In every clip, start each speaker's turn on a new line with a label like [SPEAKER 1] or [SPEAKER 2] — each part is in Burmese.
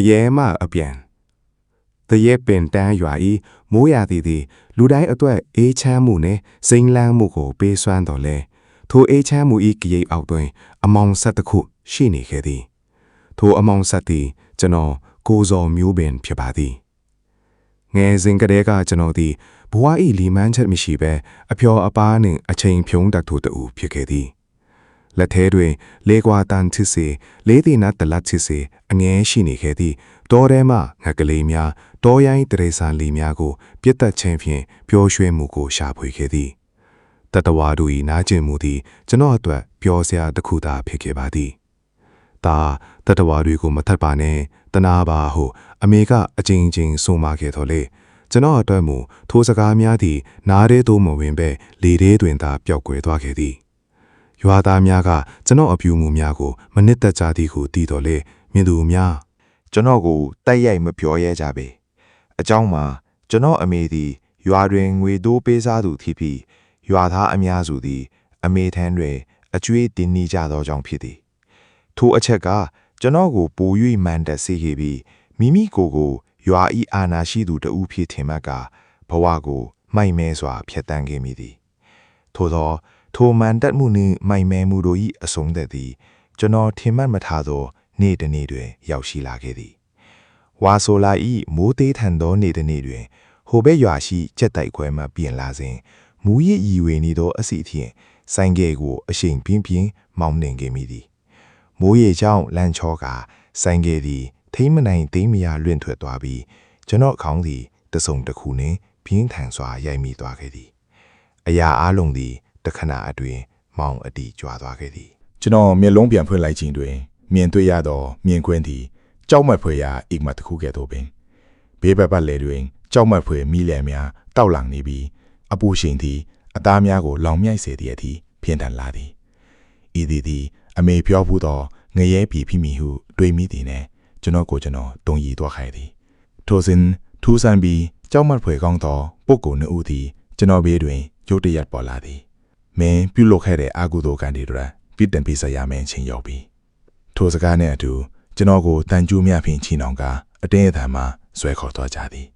[SPEAKER 1] ရဲမအပြန်တရဲပင်တန်းရွာဤမိုးရာသီသည်လူတိုင်းအတွက်အေးချမ်းမှုနှင့်စိမ့်လန်းမှုကိုပေးစွမ်းတော်လဲထိုအေးချမ်းမှုဤကြိတ်အောက်တွင်အမောင်ဆက်တစ်ခုရှိနေခဲ့သည်ထိုအမောင်ဆက်သည်ကျွန်တော်ကိုစော်မျိုးပင်ဖြစ်ပါသည်ငယ်စဉ်ကတည်းကကျွန်တော်သည်ဘဝဤလီမန်းချက်မရှိဘဲအဖျော်အပါးနှင့်အချိန်ဖြုံးတတ်သူတူဖြစ်ခဲ့သည်လက်ထဲတွင်လေးကွာတန်ချစ်စေလေးသိနတ်တလတ်ချစ်စေအငဲရှိနေခဲ့သည်တောထဲမှငှက်ကလေးများတောရိုင်းတရေဆန်လီများကိုပြစ်တက်ခြင်းဖြင့်ပျော်ရွှင်မှုကိုရှာဖွေခဲ့သည်တတဝါတို့၏နားကျင်မှုသည်ကျွန်တော်အတွက်ပျော်စရာတစ်ခုသာဖြစ်ခဲ့ပါသည်ဒါတတဝါတွေကိုမထပ်ပါနဲ့တနာပါဟုအမေကအကြိမ်ကြိမ်ဆိုမခဲ့တော်လေကျွန်တော်အတွက်မူထိုစကားများသည်နားထဲသို့မဝင်ပဲလေထဲတွင်သာပျောက်ကွယ်သွားခဲ့သည်ရွာသားများကကျွန်တော်အပြူမှုများကိုမနစ်သက်ကြသည်ဟုသိတော်လေမြင်သူများ
[SPEAKER 2] ကျွန်တော်ကိုတိုက်ရိုက်မပြောရဲကြပေအကြောင်းမှာကျွန်တော်အမေသည်ရွာတွင်ငွေတိုးပေးစားသူဖြစ်ပြီးရွာသားအများစုသည်အမေထမ်းတွင်အကျွေးတင်နေကြသောကြောင့်ဖြစ်သည်ထိုအချက်ကကျွန်တော်ကိုပို၍မှန်တက်စေခဲ့ပြီးမိမိကိုရွာဤအာနာရှိသူတဦးဖြစ်ထင်မှတ်ကဘဝကိုမိုက်မဲစွာဖျက်ဆီးခဲ့မိသည်ထို့သောထိုမှန်တက်မှုနှင့်မိုက်မဲမှုတို့၏အဆုံးသက်သည်ကျွန်တော်ထင်မှတ်မထားသောနေ့တစ်နေ့တွင်ရောက်ရှိလာခဲ့သည်ဝါဆိုလာဤမိုးသေးထန်သောနေ့တစ်နေ့တွင်ဟိုဘက်ရွာရှိကြက်တိုက်ခွဲမှပြင်လာစဉ်မူရည်ဤဝေနေသောအစီအထင်ဆိုင်ကဲကိုအရှိန်ပြင်းပြင်းမောင်းနှင်ခဲ့မိသည်မိုးရေကြောင့်လန့်ချောကဆိုင်ကဲသည်ထိမ့်မနိုင်သိမ့်မရလွင့်ထွက်သွားပြီးကျွန်တော်ခေါင်းသည်တစုံတစ်ခုနှင့်ပြင်းထန်စွာရိုက်မိသွားခဲ့သည်အရာအလုံးသည်တခဏအတွင်းမောင်အတီကြွားသွားခဲ့သည်
[SPEAKER 3] ကျွန်တော်မျက်လုံးပြန်ဖွင့်လိုက်ခြင်းတွင်မြင်တွေ့ရသောမြင်ကွင်းသည်ကြောက်မက်ဖွယ်ရာအိမ်မတစ်ခုကဲ့သို့ပင်ဘေးပတ်လည်တွင်ကြောက်မက်ဖွယ်မီးလျံများတောက်လောင်နေပြီးအပူရှိန်သည်အသားများကိုလောင်မြိုက်စေသည့်အထိပြင်းထန်လာသည်ဤသည်အမေပြောဘူးသောငရဲပြီဖိမိဟုတွေးမိသည်နှင့်ကျွန်တော်တုံရီသွားခိုင်သည်ထိုစဉ်ထူးဆန်းပြီးကြောက်မက်ဖွယ်ကောင်းသောပုဂ္ဂိုလ်နှုတ်သည်ကျွန်တော်ဘေးတွင်ရုတ်တရက်ပေါ်လာသည်မင်းပြုလုပ်ခဲ့တဲ့အကုသိုလ်ကံတွေတို့ပြစ်တင်ပေးဆက်ရမင်းချင်းရောက်ပြီးထိုစကားနှင့်အတူကျွန်တော်ကိုတန်ကျူးမြဖြင့်ချီနှောင်ကအတင်းအထန်မှဆွဲခေါ်သွားကြသည်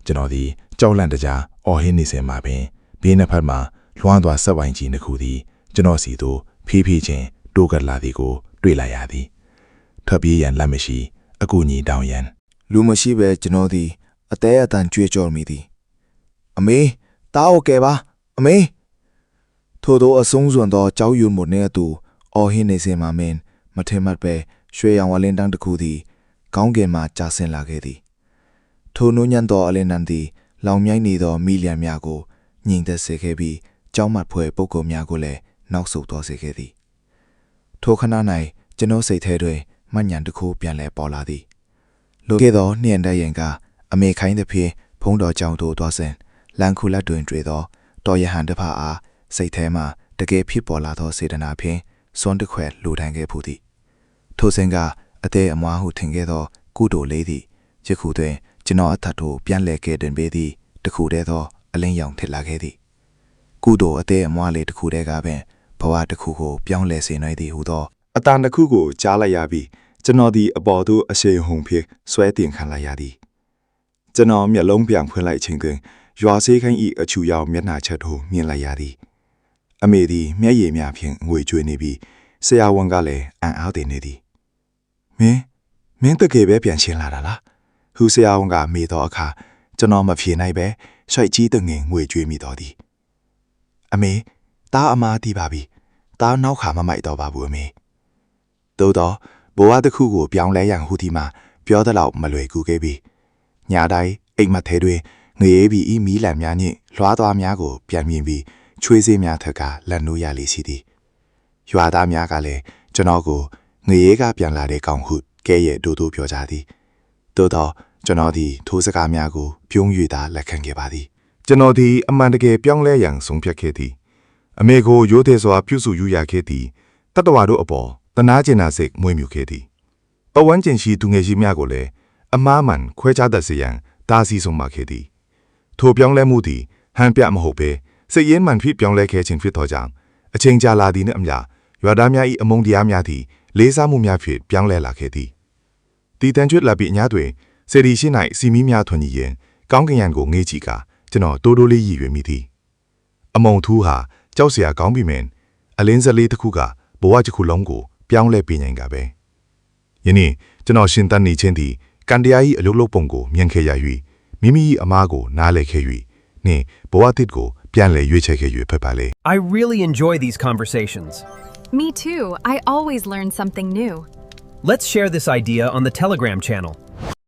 [SPEAKER 3] ကျွန်တော်သည်ကြောက်လန့်တကြားအော်ဟင်းနေစဉ်မှာပင်ဘေးနှစ်ဖက်မှလွှမ်းသွားဆက်ဝိုင်းကြီးနှစ်ခုသည်ကျွန်တော်စီသို့ဖြည်းဖြည်းချင်းတိုးကပ်လာသည်ကိုတွေ့လိုက်ရသည်ထွက်ပြေးရန်လက်မရှိအကူအညီတောင်းရန်
[SPEAKER 4] လူမရှိပဲကျွန်တော်သည်အသေးအတန်ကြွေးကြော်မိသည်အမေတားအိုကဲပါအမေထို့သောအဆုံးစွန်သောကြောက်ရွံ့မှုနှင့်အတူအော်ဟင်းနေစဉ်မှာမင်းမထင်မှတ်ပဲရွှေရောင်အလင်းတန်းတစ်ခုသည်ကောင်းကင်မှကျဆင်းလာခဲ့သည်ထိုနုညံ့သောအလင်းတန်းသည်လောင်မြိုက်နေသောမီလျံများကိုညှိသက်စေခဲ့ပြီးကြောက်မက်ဖွယ်ပုဂ္ဂိုလ်များကိုလည်းနောက်ဆုတ်သွားစေခဲ့သည်ထိုခဏ၌ကျွန်တော်စိတ်ထဲတွင်မှတ်ဉာဏ်တစ်ခုပြန်လည်ပေါ်လာသည်လိုခဲ့သောနှင့်တဲ့ရင်ကအမေခိုင်းသဖြင့်ဖုံးတော်ကြောင်သို့သွားစဉ်လန်ခုလက်တွင်တွေ့သောတော်ရဟန်တစ်ဖက်အားစိတ်ထဲမှတကယ်ဖြစ်ပေါ်လာသောစေတနာဖြင့်စွန့်တစ်ခွက်လူထမ်းခဲ့ဖူးသည်ထိုစဉ်ကအသေးအမွားဟုထင်ခဲ့သောကုသိုလ်လေးသည်ယခုတွင်ကျွန်တော်အထက်သို့ပြန်လဲခဲ့တင်ပေးသည်တခုတည်းသောအလင်းရောင်ထစ်လာခဲ့သည်ကုသိုလ်အသေးအမွားလေးတခုတည်းကပင်ဘဝတစ်ခုကိုပြောင်းလဲစေနိုင်သည်ဟုသော
[SPEAKER 1] အတန်တစ်ခုကိုကြားလိုက်ရပြီးကျွန်တော်ဒီအပေါ်သို့အရှိန်ဟုန်ဖြင့်ဆွဲတင်ခံလိုက်ရသည်ကျွန်တော်မျက်လုံးပြန်ဖွင့်လိုက်ခြင်းတွင်ရွာစေးခိုင်း၏အချူရောင်မျက်နှာချက်သို့မြင်လိုက်ရသည်အမေသည်မျက်ရည်များဖြင့်ငွေကြွေးနေပြီးဆရာဝန်ကလည်းအံ့အားသင့်နေသည်မင်းတကယ်ပဲပြန်ရှင်းလာတာလားဟူဆရာဝန်ကမေးသောအခါကျွန်တော်မဖြေနိုင်ပဲရွှိုက်ကြီးတငင်ငွေကြွေးမိတော်သည်အမေတားအမားတီးပါပြီတားနောက်ခါမမိုက်တော့ပါဘူးအမေသို့တော့ဘဝတစ်ခုကိုပြောင်းလဲရန်ဟူဒီမှာပြောသလောက်မလွယ်ကူခဲ့ပြီညာတိုင်းအိမ်မက်ထဲတွင်ငရေပြီးဤမီးလံများနှင့်လွှားသွားများကိုပြန်မြင်ပြီးချွေးစေးများထက်ကလက်နိုးရလေရှိသည်ရွာသားများကလည်းကျွန်တော်ကိုငရေကပြန်လာတဲ့ကောင်ဟုကဲရဲ့တို့ပြောကြသည်သို့တော့ကျွန်တော်သည်ထိုးစကားများကိုပြုံး၍သာလက်ခံခဲ့ပါသည်ကျွန်တော်သည်အမှန်တကယ်ပြောင်းလဲရန်ဆုံးဖြတ်ခဲ့သည်အမေကိုရိုးသေးစွာပြုစုယူရခဲ့သည်တတဝါတို့အပေါ်တနာကျင်နာစိတ်မွေးမြူခဲ့သည်ပဝန်းကျင်ရှိသူငယ်ရှိများကိုလည်းအမားမှန်ခွဲခြားတတ်စေရန်တားဆီးဆုံးမခဲ့သည်ထိုပြောင်းလဲမှုသည်ဟန်ပြမဟုတ်ဘဲစိတ်ရင်းမှန်ဖြစ်ပြောင်းလဲခဲ့ခြင်းဖြစ်သောကြောင့်အချိန်ကြာလာသည်နှင့်အမျှရွာသားများ၏အမုန်းတရားများသည်လေးစားမှုများဖြင့်ပြောင်းလဲလာခဲ့သည်
[SPEAKER 3] တီတန်ကျွတ်လာပြီးအညာတွင်စေဒီရှိ၌စီမီများထွန်ကြီးရင်ကောင်းကင်ယံကိုငေးကြည့်ကကျွန်တော်တိုးတိုးလေးရည်ရွယ်မိသည်အမုံထူးဟာကြောက်စရာကောင်းပြီမင်းအလင်းစလေးတစ်ခုကဘဝတစ်ခုလုံးကိုပြောင်းလဲပြနိုင်ကပဲယနေ့ကျွန်တော်ရှင်တန်နေချင်းသည်ကန်တရား၏အလုပ်လုပ်ပုံကိုမြင်ခဲ့ရ၍မိမိ၏အမားကိုနားလည်ခဲ့၍နှင့်ဘဝတစ်ကိုပြန်လည်ရွေးချယ်ခဲ့၍ဖြစ်ပါလေ
[SPEAKER 5] I really enjoy these conversations.
[SPEAKER 6] Me too. I always learn something new.
[SPEAKER 5] Let's share this idea on the Telegram channel.